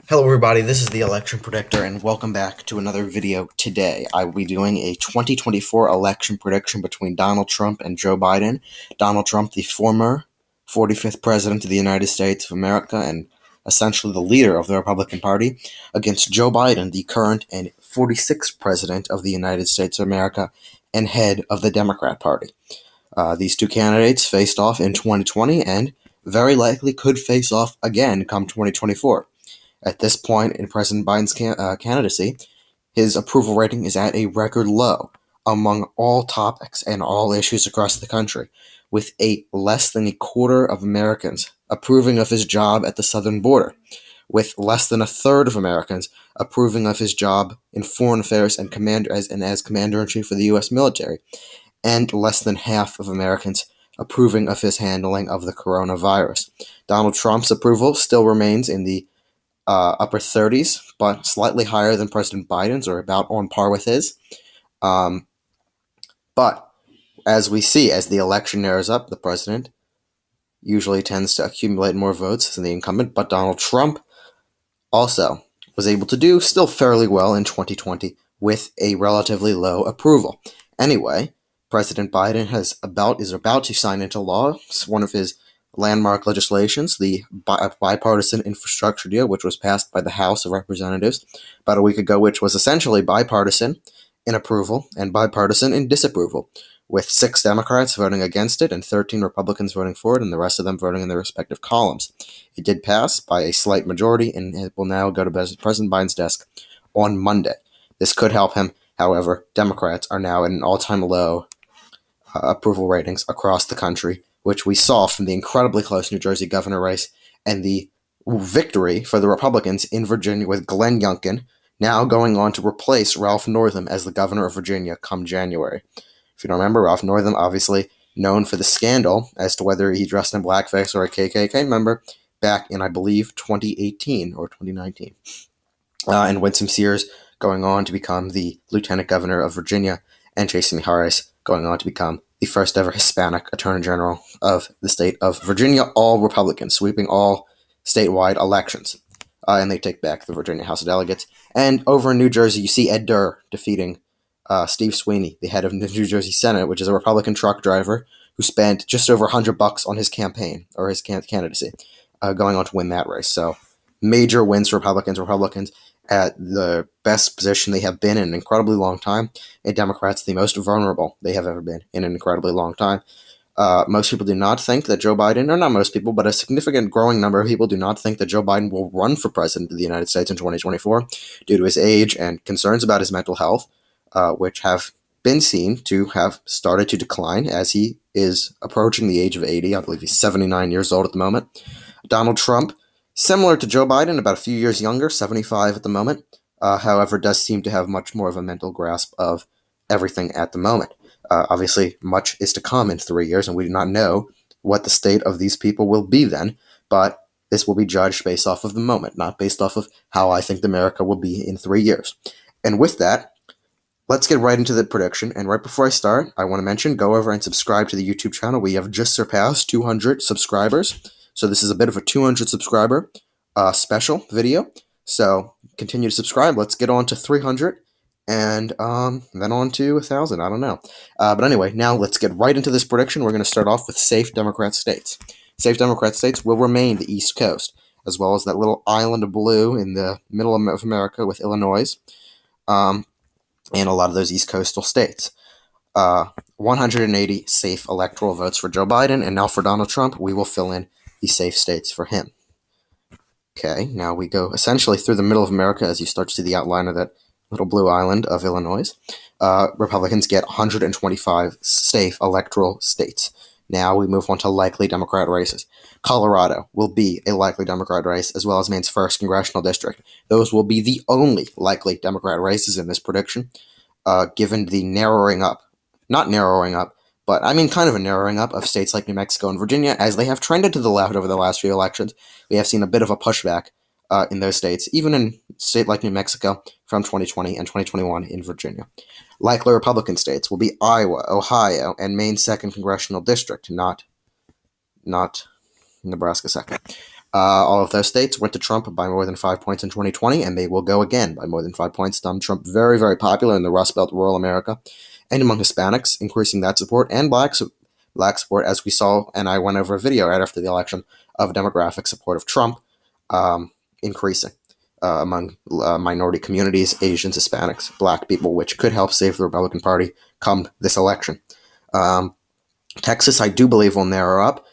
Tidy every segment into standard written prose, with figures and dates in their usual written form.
Hello everybody, this is the Election Predictor, and welcome back to another video today. I will be doing a 2024 election prediction between Donald Trump and Joe Biden. Donald Trump, the former 45th President of the United States of America and essentially the leader of the Republican Party, against Joe Biden, the current and 46th President of the United States of America and head of the Democrat Party. These two candidates faced off in 2020 and very likely could face off again come 2024. At this point in President Biden's candidacy, his approval rating is at a record low among all topics and all issues across the country, with less than a quarter of Americans approving of his job at the southern border, with less than a third of Americans approving of his job in foreign affairs and as commander-in-chief of the U.S. military, and less than half of Americans approving of his handling of the coronavirus. Donald Trump's approval still remains in the upper 30s, but slightly higher than President Biden's, or about on par with his. But as we see, as the election narrows up, the president usually tends to accumulate more votes than the incumbent, but Donald Trump also was able to do still fairly well in 2020 with a relatively low approval. Anyway, President Biden is about to sign into law one of his landmark legislations, the bipartisan infrastructure deal, which was passed by the House of Representatives about a week ago, which was essentially bipartisan in approval and bipartisan in disapproval, with 6 Democrats voting against it and 13 Republicans voting for it, and the rest of them voting in their respective columns. It did pass by a slight majority, and it will now go to President Biden's desk on Monday. This could help him. However, Democrats are now at an all-time low approval ratings across the country, which we saw from the incredibly close New Jersey governor race and the victory for the Republicans in Virginia with Glenn Youngkin now going on to replace Ralph Northam as the governor of Virginia come January. If you don't remember, Ralph Northam, obviously known for the scandal as to whether he dressed in blackface or a KKK member back in, I believe, 2018 or 2019. And Winsome Sears going on to become the lieutenant governor of Virginia, and Jason Mijares going on to become the first ever Hispanic Attorney General of the state of Virginia, all Republicans, sweeping all statewide elections. And they take back the Virginia House of Delegates. And over in New Jersey, you see Ed Durr defeating Steve Sweeney, the head of the New Jersey Senate, which is a Republican truck driver who spent just over $100 on his campaign, or his candidacy, going on to win that race. So major wins for Republicans. Republicans at the best position they have been in an incredibly long time, and Democrats the most vulnerable they have ever been in an incredibly long time. Most people do not think that Joe Biden, or not most people, but a significant growing number of people do not think that Joe Biden will run for president of the United States in 2024 due to his age and concerns about his mental health, which have been seen to have started to decline as he is approaching the age of 80. I believe he's 79 years old at the moment. Donald Trump, similar to Joe Biden, about a few years younger, 75 at the moment, however, does seem to have much more of a mental grasp of everything at the moment. Obviously, much is to come in 3 years, and we do not know what the state of these people will be then, but this will be judged based off of the moment, not based off of how I think America will be in 3 years. And with that, let's get right into the prediction. And right before I start, I want to mention, go over and subscribe to the YouTube channel. We have just surpassed 200 subscribers. So this is a bit of a 200 subscriber special video. So continue to subscribe. Let's get on to 300 and then on to 1,000. I don't know. But anyway, now let's get right into this prediction. We're going to start off with safe Democrat states. Safe Democrat states will remain the East Coast, as well as that little island of blue in the middle of America with Illinois, and a lot of those East Coastal states. 180 safe electoral votes for Joe Biden, and now for Donald Trump, we will fill in the safe states for him. Okay, now we go essentially through the middle of America as you start to see the outline of that little blue island of Illinois. Republicans get 125 safe electoral states. Now we move on to likely Democrat races. Colorado will be a likely Democrat race, as well as Maine's 1st congressional district. Those will be the only likely Democrat races in this prediction, given the not narrowing up, but I mean kind of a narrowing up of states like New Mexico and Virginia, as they have trended to the left over the last few elections. We have seen a bit of a pushback in those states, even in a state like New Mexico from 2020 and 2021 in Virginia. Likely Republican states will be Iowa, Ohio, and Maine's 2nd congressional district, not Nebraska 2nd. All of those states went to Trump by more than 5 points in 2020, and they will go again by more than 5 points. Donald Trump very, very popular in the Rust Belt, rural America, and among Hispanics, increasing that support, and black support, as we saw, and I went over a video right after the election of demographic support of Trump increasing among minority communities, Asians, Hispanics, black people, which could help save the Republican Party come this election. Texas, I do believe, will narrow up.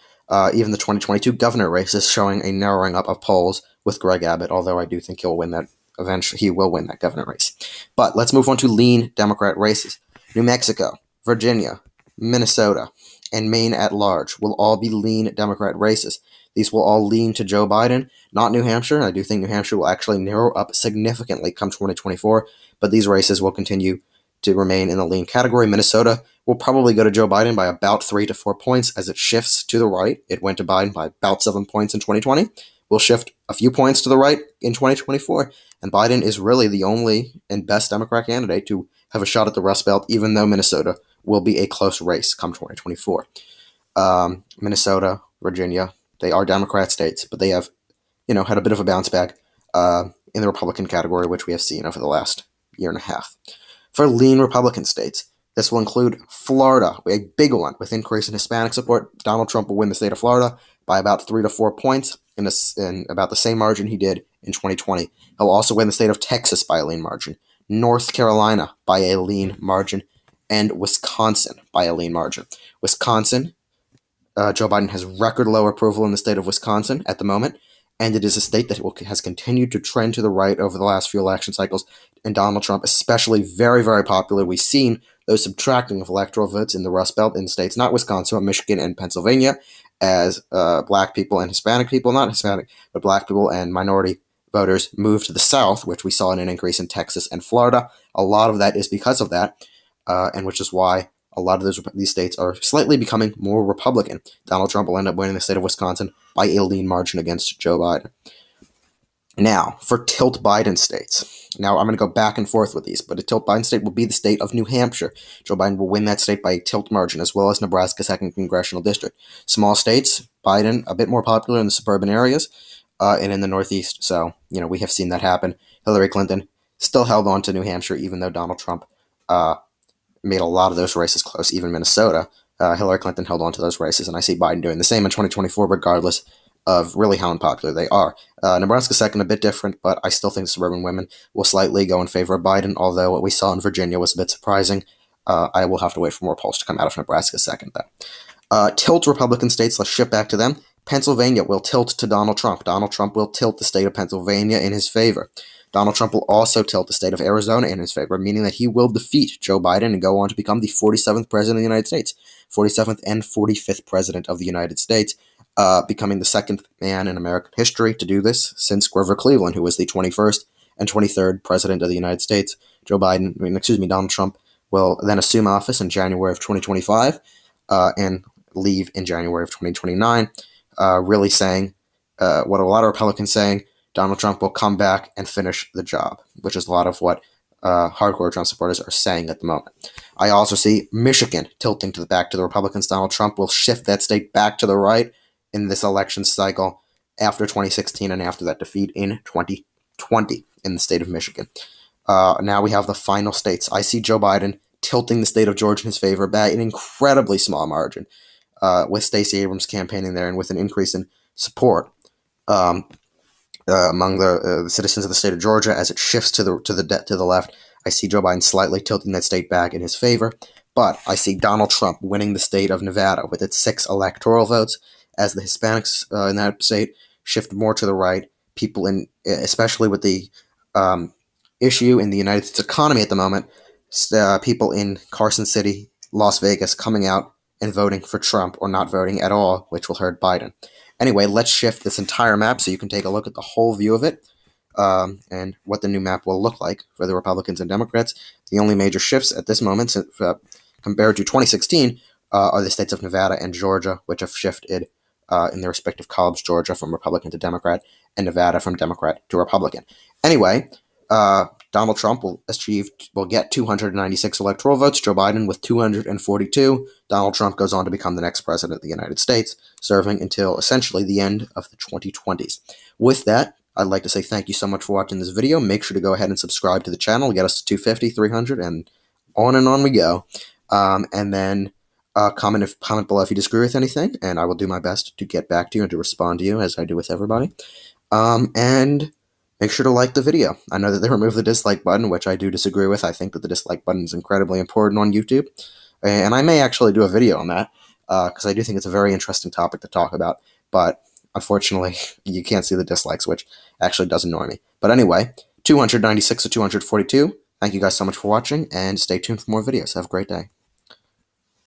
Even the 2022 governor race is showing a narrowing up of polls with Greg Abbott, although I do think he'll win that eventually. He will win that governor race. But let's move on to lean Democrat races. New Mexico, Virginia, Minnesota, and Maine at large will all be lean Democrat races. These will all lean to Joe Biden, not New Hampshire. I do think New Hampshire will actually narrow up significantly come 2024, but these races will continue to remain in the lean category. Minnesota will probably go to Joe Biden by about 3 to 4 points as it shifts to the right. It went to Biden by about 7 points in 2020. Will shift a few points to the right in 2024, and Biden is really the only and best Democrat candidate to have a shot at the Rust Belt, even though Minnesota will be a close race come 2024. Minnesota, Virginia, they are Democrat states, but they have, had a bit of a bounce back in the Republican category, which we have seen over the last year and a half. For lean Republican states, this will include Florida, a big one with increase in Hispanic support. Donald Trump will win the state of Florida by about 3 to 4 points in about the same margin he did in 2020. He'll also win the state of Texas by a lean margin, North Carolina by a lean margin, and Wisconsin by a lean margin. Wisconsin, Joe Biden has record low approval in the state of Wisconsin at the moment, and it is a state that has continued to trend to the right over the last few election cycles, and Donald Trump especially very, very popular. We've seen those subtracting of electoral votes in the Rust Belt in states, not Wisconsin, but Michigan and Pennsylvania, as black people and Hispanic people, not Hispanic, but black people and minority voters move to the South, which we saw in an increase in Texas and Florida. A lot of that is because of that, and which is why a lot of these states are slightly becoming more Republican. Donald Trump will end up winning the state of Wisconsin by a lean margin against Joe Biden. Now, for tilt Biden states. Now, I'm going to go back and forth with these, but a tilt Biden state will be the state of New Hampshire. Joe Biden will win that state by a tilt margin, as well as Nebraska's 2nd Congressional District. Small states, Biden a bit more popular in the suburban areas and in the Northeast. So, we have seen that happen. Hillary Clinton still held on to New Hampshire, even though Donald Trump made a lot of those races close, even Minnesota. Hillary Clinton held on to those races, and I see Biden doing the same in 2024, regardless of really how unpopular they are. Nebraska's second, a bit different, but I still think suburban women will slightly go in favor of Biden, although what we saw in Virginia was a bit surprising. I will have to wait for more polls to come out of Nebraska's second, though. Tilt Republican states, let's shift back to them. Pennsylvania will tilt to Donald Trump. Donald Trump will tilt the state of Pennsylvania in his favor. Donald Trump will also tilt the state of Arizona in his favor, meaning that he will defeat Joe Biden and go on to become the 47th president of the United States, 47th and 45th president of the United States, becoming the second man in American history to do this since Grover Cleveland, who was the 21st and 23rd president of the United States. Donald Trump will then assume office in January of 2025 and leave in January of 2029, really saying what a lot of Republicans saying, Donald Trump will come back and finish the job, which is a lot of what hardcore Trump supporters are saying at the moment. I also see Michigan tilting back to the Republicans. Donald Trump will shift that state back to the right in this election cycle after 2016 and after that defeat in 2020 in the state of Michigan. Now we have the final states. I see Joe Biden tilting the state of Georgia in his favor by an incredibly small margin, with Stacey Abrams campaigning there and with an increase in support among the citizens of the state of Georgia as it shifts to the left. I see Joe Biden slightly tilting that state back in his favor, but I see Donald Trump winning the state of Nevada with its 6 electoral votes as the Hispanics in that state shift more to the right. People especially with the issue in the United States economy at the moment, people in Carson City, Las Vegas coming out and voting for Trump or not voting at all, which will hurt Biden. Anyway, let's shift this entire map so you can take a look at the whole view of it and what the new map will look like for the Republicans and Democrats. The only major shifts at this moment compared to 2016 are the states of Nevada and Georgia, which have shifted in their respective columns, Georgia from Republican to Democrat and Nevada from Democrat to Republican. Anyway, Donald Trump will get 296 electoral votes, Joe Biden with 242. Donald Trump goes on to become the next president of the United States, serving until essentially the end of the 2020s. With that, I'd like to say thank you so much for watching this video. Make sure to go ahead and subscribe to the channel, get us to 250, 300, and on we go. And then comment below if you disagree with anything, and I will do my best to get back to you and to respond to you as I do with everybody. And make sure to like the video. I know that they removed the dislike button, which I do disagree with. I think that the dislike button is incredibly important on YouTube, and I may actually do a video on that because I do think it's a very interesting topic to talk about, but unfortunately, you can't see the dislikes, which actually does annoy me. But anyway, 296 to 242. Thank you guys so much for watching, and stay tuned for more videos. Have a great day.